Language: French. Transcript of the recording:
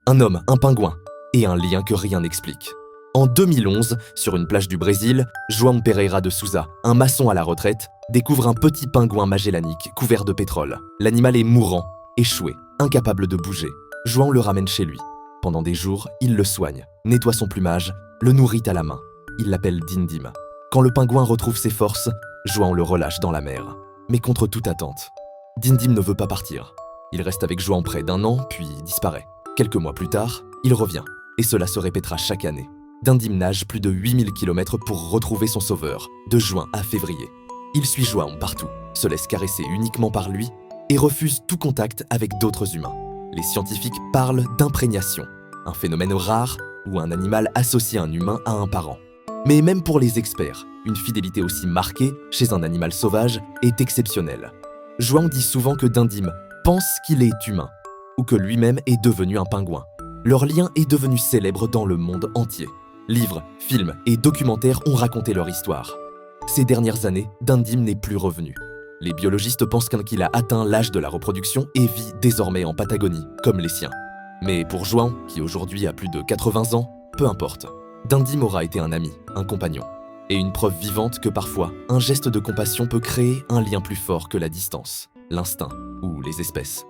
un homme, un pingouin, et un lien que rien n'explique. En 2011, sur une plage du Brésil, João Pereira de Souza, un maçon à la retraite, découvre un petit pingouin magellanique couvert de pétrole. L'animal est mourant, échoué, incapable de bouger. João le ramène chez lui. Pendant des jours, il le soigne, nettoie son plumage, le nourrit à la main. Il l'appelle Dindim. Quand le pingouin retrouve ses forces, João le relâche dans la mer. Mais contre toute attente. Dindim ne veut pas partir. Il reste avec João près d'un an, puis disparaît. Quelques mois plus tard, il revient. Et cela se répétera chaque année. Dindim nage plus de 8000 km pour retrouver son sauveur, de juin à février. Il suit João partout, se laisse caresser uniquement par lui et refuse tout contact avec d'autres humains. Les scientifiques parlent d'imprégnation, un phénomène rare où un animal associe un humain à un parent. Mais même pour les experts, une fidélité aussi marquée chez un animal sauvage est exceptionnelle. João dit souvent que Dindim pense qu'il est humain, ou que lui-même est devenu un pingouin. Leur lien est devenu célèbre dans le monde entier. Livres, films et documentaires ont raconté leur histoire. Ces dernières années, Dindim n'est plus revenu. Les biologistes pensent qu'il a atteint l'âge de la reproduction et vit désormais en Patagonie, comme les siens. Mais pour João, qui aujourd'hui a plus de 80 ans, peu importe. Dindim aura été un ami, un compagnon, et une preuve vivante que parfois, un geste de compassion peut créer un lien plus fort que la distance, l'instinct ou les espèces.